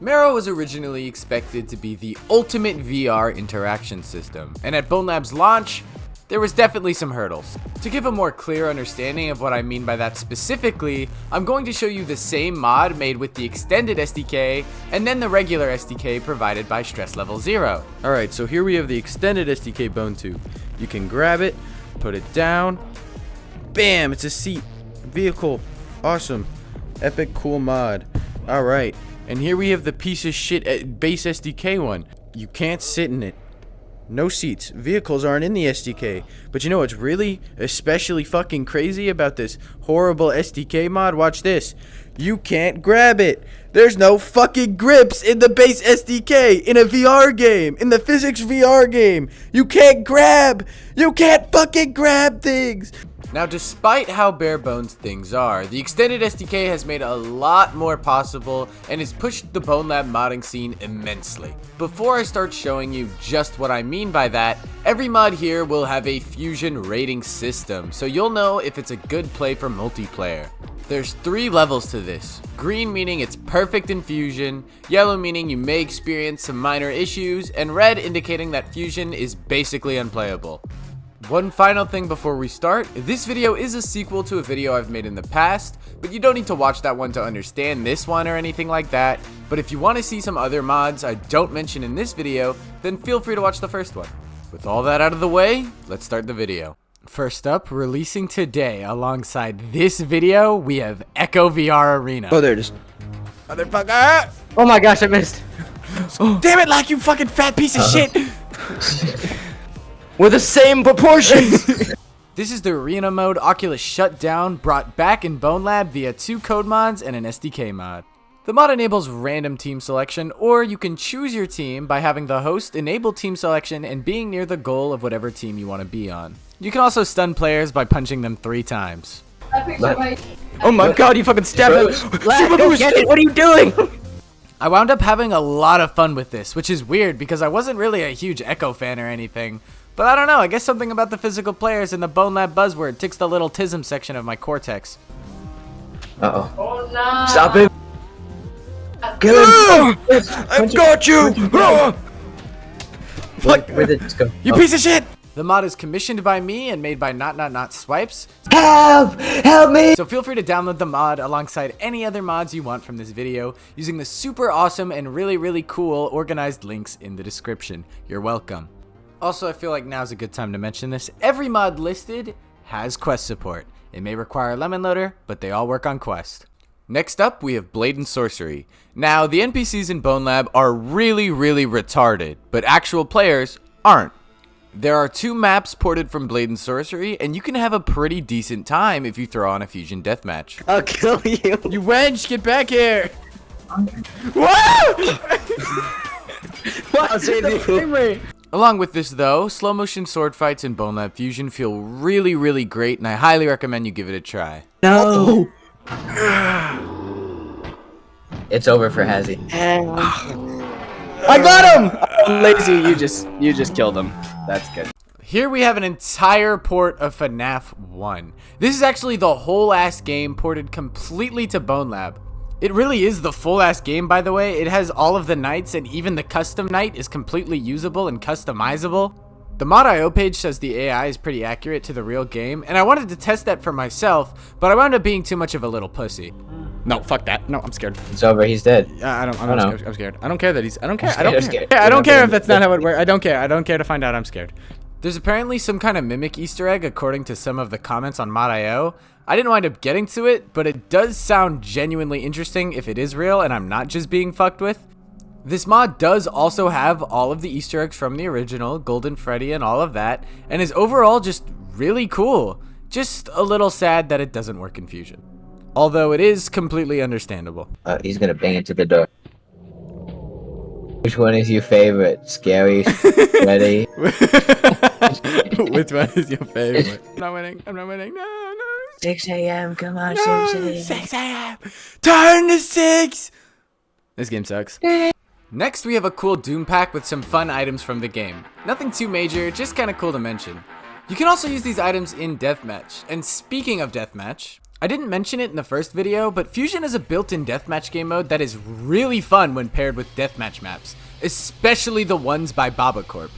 Marrow was originally expected to be the ultimate VR interaction system, and at Bonelab's launch, there was definitely some hurdles. To give a more clear understanding of what I mean by that specifically, I'm going to show you the same mod made with the extended SDK and then the regular SDK provided by Stress Level 0. Alright, so here we have the extended SDK Bone 2. You can grab it, put it down, bam, it's a seat, vehicle, awesome, epic cool mod. Alright, and here we have the piece of shit base SDK one. You can't sit in it. No seats. Vehicles aren't in the SDK. But you know what's really especially fucking crazy about this horrible SDK mod? Watch this. You can't grab it. There's no fucking grips in the base SDK in a VR game. In the physics VR game. You can't grab. You can't fucking grab things. Now, despite how bare bones things are, the extended SDK has made a lot more possible and has pushed the Bonelab modding scene immensely. Before I start showing you just what I mean by that, every mod here will have a fusion rating system, so you'll know if it's a good play for multiplayer. There's 3 levels to this. Green meaning it's perfect in fusion, yellow meaning you may experience some minor issues, and red indicating that fusion is basically unplayable. One final thing before we start, this video is a sequel to a video I've made in the past, but you don't need to watch that one to understand this one or anything like that. But if you want to see some other mods I don't mention in this video, then feel free to watch the first one. With all that out of the way, let's start the video. First up, releasing today alongside this video, we have Echo VR Arena. Oh, there it is. Motherfucker! Oh my gosh, I missed. Damn it, like you fucking fat piece of shit! We're the same proportions. This is the arena mode Oculus shut down, brought back in Bonelab via 2 code mods and an SDK mod. The mod enables random team selection, or you can choose your team by having the host enable team selection and being near the goal of whatever team you want to be on. You can also stun players by punching them 3 times. Oh my god, you fucking stabbed him. What are you doing? I wound up having a lot of fun with this, which is weird because I wasn't really a huge Echo fan or anything. But I don't know, I guess something about the physical players and the Bonelab buzzword ticks the little tism section of my cortex. Uh-oh. Oh no! Stop it! Kill him! I've got you! Where did this go? You piece of shit! The mod is commissioned by me and made by Not Swipes. Help! Help me! So feel free to download the mod alongside any other mods you want from this video using the super awesome and really cool organized links in the description. You're welcome. Also, I feel like now's a good time to mention this. Every mod listed has quest support. It may require a lemon loader, but they all work on quest. Next up, we have Blade and Sorcery. Now, the NPCs in Bonelab are really retarded, but actual players aren't. There are 2 maps ported from Blade and Sorcery, and you can have a pretty decent time if you throw on a fusion deathmatch. I'll kill you. You wench, get back here! I'll save you. Along with this though, slow motion sword fights in Bonelab Fusion feel really great, and I highly recommend you give it a try. No. It's over for Hazzy. I got him! Oh, lazy, you just killed him. That's good. Here we have an entire port of FNAF 1. This is actually the whole ass game ported completely to Bonelab. It really is the full ass game, by the way. It has all of the nights, and even the custom night is completely usable and customizable. The mod.io page says the AI is pretty accurate to the real game, and I wanted to test that for myself, but I wound up being too much of a little pussy. No, fuck that. No, I'm scared. It's over. He's dead. I'm scared. I don't care that he's. I don't care. I'm scared. I don't care if that's not how it works. I don't care. I don't care to find out. I'm scared. There's apparently some kind of mimic Easter egg according to some of the comments on mod.io. I didn't wind up getting to it, but it does sound genuinely interesting if it is real and I'm not just being fucked with. This mod does also have all of the Easter eggs from the original, Golden Freddy and all of that, and is overall just really cool. Just a little sad that it doesn't work in Fusion. Although it is completely understandable. He's gonna bang into the door. Which one is your favorite? Scary, Freddy? Which one is your favorite? I'm not winning. No. 6 a.m. Come on, No, 6 a.m. 6 a.m. Turn to 6. This game sucks. Next, we have a cool Doom pack with some fun items from the game. Nothing too major, just kind of cool to mention. You can also use these items in Deathmatch. And speaking of Deathmatch, I didn't mention it in the first video, but Fusion is a built-in deathmatch game mode that is really fun when paired with deathmatch maps, especially the ones by Baba Corp.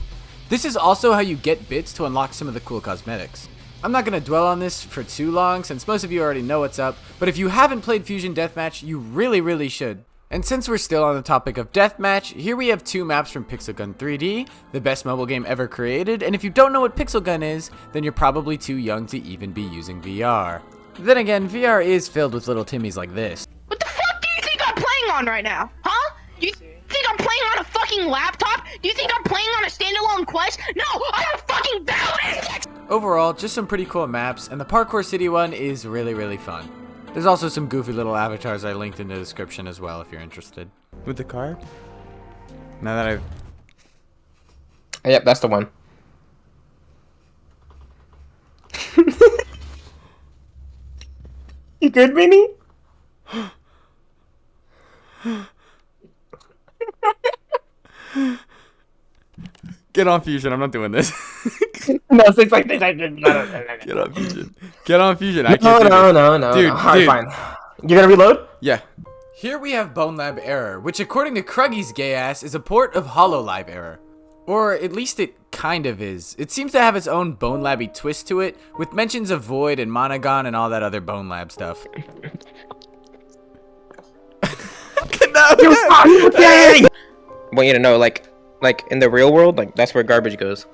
This is also how you get bits to unlock some of the cool cosmetics. I'm not going to dwell on this for too long since most of you already know what's up, but if you haven't played Fusion Deathmatch, you really should. And since we're still on the topic of Deathmatch, here we have 2 maps from Pixel Gun 3D, the best mobile game ever created, and if you don't know what Pixel Gun is, then you're probably too young to even be using VR. Then again, VR is filled with little Timmies like this. What the fuck do you think I'm playing on right now? Huh? You think I'm playing on a fucking laptop? Do you think I'm playing on a standalone Quest? No, I'm a fucking Valorant! Overall, just some pretty cool maps, and the Parkour City one is really fun. There's also some goofy little avatars I linked in the description as well if you're interested. With the car? Now that I've... Yep, that's the one. You good, Minnie? Get on Fusion, I'm not doing this. No, it's like this. Get on Fusion. Get on Fusion. I No, can't do this. no. Dude, Alright, dude. fine. You're gonna reload? Yeah. Here we have Bonelab ERROR, which according to Kruggy's gay ass is a port of Hololive ERROR. Or at least it kind of is. It seems to have its own Bonelabby twist to it, with mentions of Void and Monogon and all that other Bonelab stuff. I want you to know, like in the real world, like that's where garbage goes.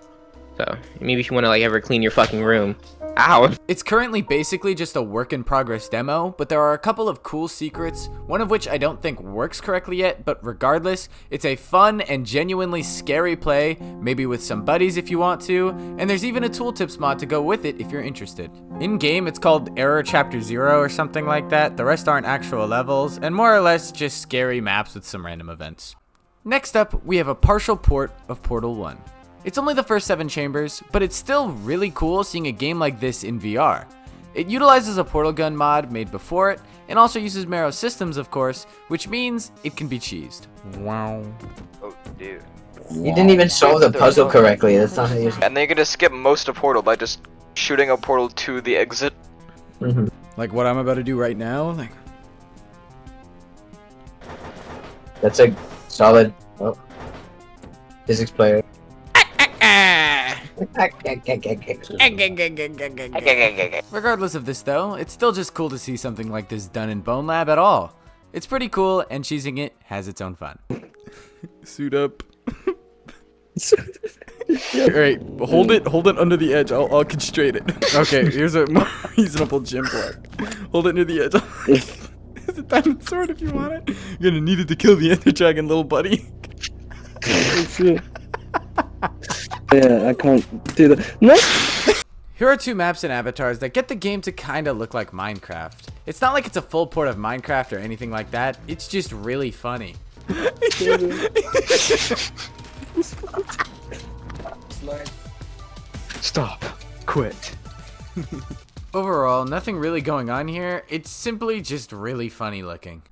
So maybe if you want to like ever clean your fucking room. Ow. It's currently basically just a work in progress demo, but there are a couple of cool secrets, one of which I don't think works correctly yet, but regardless, it's a fun and genuinely scary play, maybe with some buddies if you want to, and there's even a tooltips mod to go with it if you're interested. In game, it's called Error Chapter 0 or something like that. The rest aren't actual levels, and more or less just scary maps with some random events. Next up, we have a partial port of Portal 1. It's only the first 7 chambers, but it's still really cool seeing a game like this in VR. It utilizes a portal gun mod made before it, and also uses Marrow systems of course, which means it can be cheesed. Wow. Oh, dude. You didn't even solve the puzzle correctly. That's not how you. And then you're gonna skip most of Portal by just shooting a portal to the exit. Like what I'm about to do right now? Like, That's a solid physics player. Regardless of this though, it's still just cool to see something like this done in Bonelab at all. It's pretty cool, and cheesing it has its own fun. suit up. Alright, hold it under the edge. I'll constrain it. Okay, here's a more reasonable gym block. Hold it near the edge. It's a diamond sword if you want it. You're gonna need it to kill the Ender Dragon, little buddy. Yeah, I can't do that. No! Here are 2 maps and avatars that get the game to kinda look like Minecraft. It's not like it's a full port of Minecraft or anything like that, it's just really funny. Stop. Quit. Overall, nothing really going on here, it's simply just really funny looking.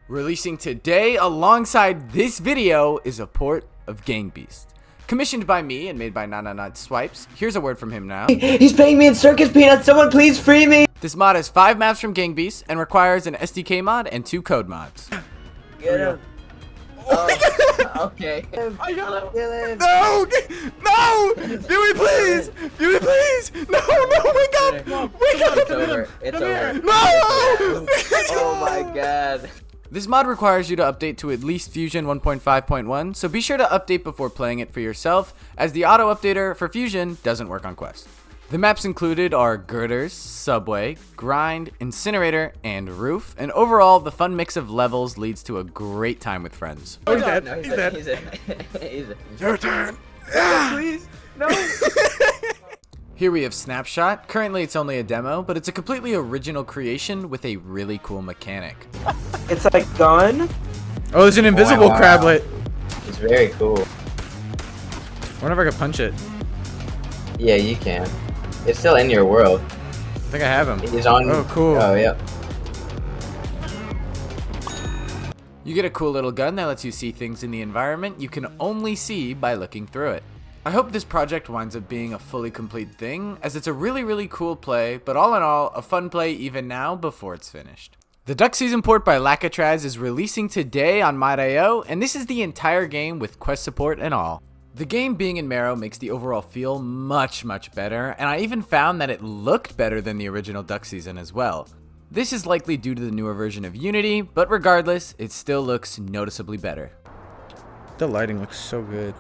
Releasing today alongside this video is a port of Gang Beast. Commissioned by me and made by Not Swipes. Here's a word from him now. He's paying me in circus peanuts. Someone please free me. This mod has 5 maps from Gang Beast and requires an SDK mod and 2 code mods. Get him. Okay. I got him. Kill him. No! No! Dewey, please! Dewey, please! No, wake up! Wake up! It's over. It's over. No! Oh my god. This mod requires you to update to at least Fusion 1.5.1, so be sure to update before playing it for yourself, as the auto updater for Fusion doesn't work on Quest. The maps included are Girders, Subway, Grind, Incinerator, and Roof, and overall, the fun mix of levels leads to a great time with friends. Oh, he's dead. No, He's dead. He's dead. He's dead. Your turn. Please. No. Here we have SnapShot. Currently it's only a demo, but it's a completely original creation with a really cool mechanic. It's like gun. Oh, there's an invisible wow. crablet. It's very cool. I wonder if I could punch it. Yeah, you can. It's still in your world. I think I have him. He's on. Oh, cool. Oh, yeah. You get a cool little gun that lets you see things in the environment you can only see by looking through it. I hope this project winds up being a fully complete thing, as it's a really cool play, but all in all, a fun play even now before it's finished. The Duck Season port by Lakatraz is releasing today on Mod.io, and this is the entire game with quest support and all. The game being in Marrow makes the overall feel much better, and I even found that it looked better than the original Duck Season as well. This is likely due to the newer version of Unity, but regardless, it still looks noticeably better. The lighting looks so good.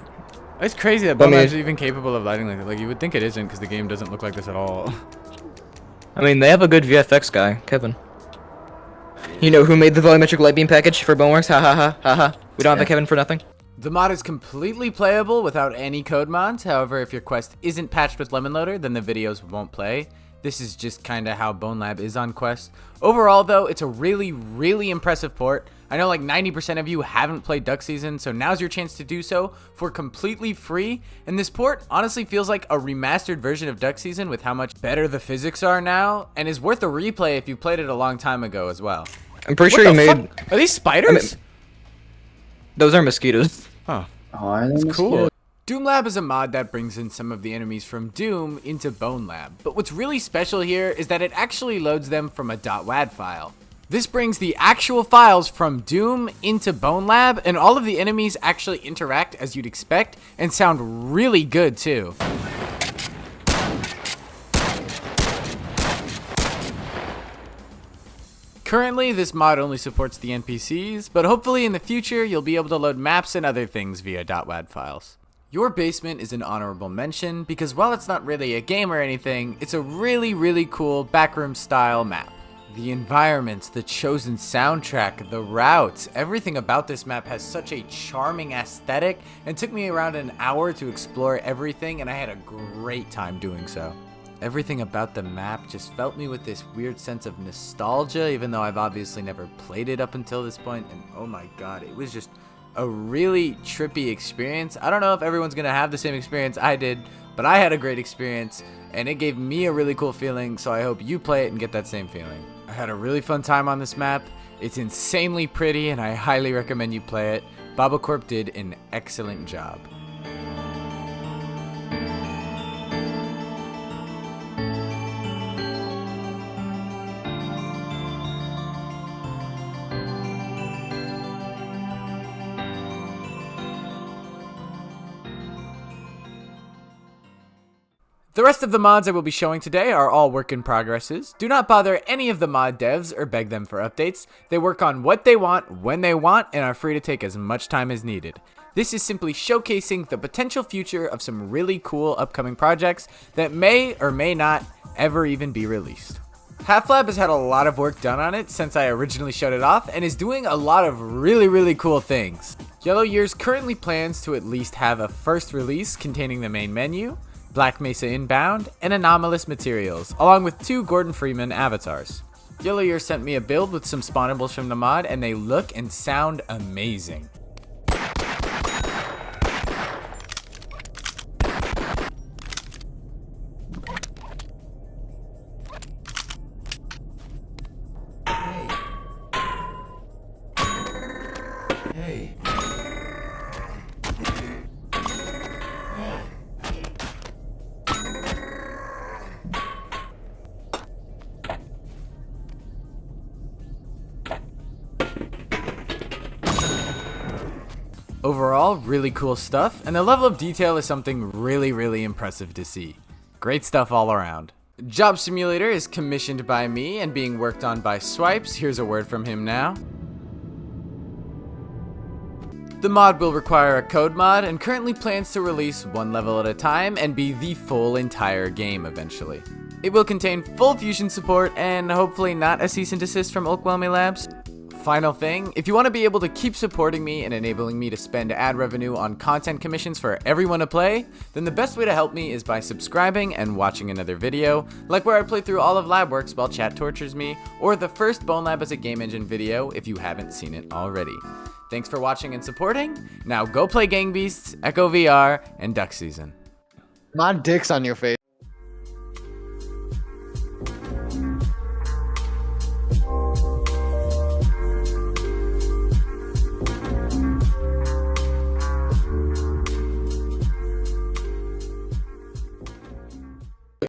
It's crazy that Bonelab is even capable of lighting like that. Like, you would think it isn't because the game doesn't look like this at all. I mean, they have a good VFX guy, Kevin. You know who made the volumetric light beam package for Boneworks? Ha ha ha ha ha. We don't have a Kevin for nothing. The mod is completely playable without any code mods. However, if your quest isn't patched with Lemon Loader, then the videos won't play. This is just kind of how Bonelab is on Quest. Overall, though, it's a really impressive port. I know like 90% of you haven't played Duck Season, so now's your chance to do so for completely free. And this port honestly feels like a remastered version of Duck Season with how much better the physics are now, and is worth a replay if you played it a long time ago as well. I'm pretty sure you made... Are these spiders? Those are mosquitoes. Huh. Oh, that's Cool. Doomlab is a mod that brings in some of the enemies from Doom into Bonelab, but what's really special here is that it actually loads them from a .wad file. This brings the actual files from Doom into Bonelab, and all of the enemies actually interact as you'd expect and sound really good too. Currently, this mod only supports the NPCs, but hopefully in the future you'll be able to load maps and other things via .wad files. Your Basement is an honorable mention because while it's not really a game or anything, it's a really cool backroom style map. The environments, the chosen soundtrack, the routes, everything about this map has such a charming aesthetic and took me around an hour to explore everything, and I had a great time doing so. Everything about the map just felt me with this weird sense of nostalgia, even though I've obviously never played it up until this point, and oh my god, it was just a really trippy experience. I don't know if everyone's gonna have the same experience I did, but I had a great experience and it gave me a really cool feeling, so I hope you play it and get that same feeling. I had a really fun time on this map. It's insanely pretty and I highly recommend you play it. Babacorp did an excellent job. The rest of the mods I will be showing today are all work in progresses. Do not bother any of the mod devs or beg them for updates. They work on what they want, when they want, and are free to take as much time as needed. This is simply showcasing the potential future of some really cool upcoming projects that may or may not ever even be released. HalfLab has had a lot of work done on it since I originally showed it off and is doing a lot of really cool things. Yellow Years currently plans to at least have a first release containing the main menu, Black Mesa Inbound, and Anomalous Materials, along with 2 Gordon Freeman avatars. Yellow Year sent me a build with some spawnables from the mod, and they look and sound amazing. Hey. Overall, really cool stuff, and the level of detail is something really impressive to see. Great stuff all around. Job Simulator is commissioned by me and being worked on by Swipes. Here's a word from him now. The mod will require a code mod and currently plans to release 1 level at a time and be the full entire game eventually. It will contain full fusion support and hopefully not a cease and desist from Oakwhelmy Labs. Final thing, if you want to be able to keep supporting me and enabling me to spend ad revenue on content commissions for everyone to play, then the best way to help me is by subscribing and watching another video, like where I play through all of Labworks while chat tortures me, or the first Bonelab as a game engine video if you haven't seen it already. Thanks for watching and supporting. Now go play Gang Beasts, Echo VR, and Duck Season. My dick's on your face.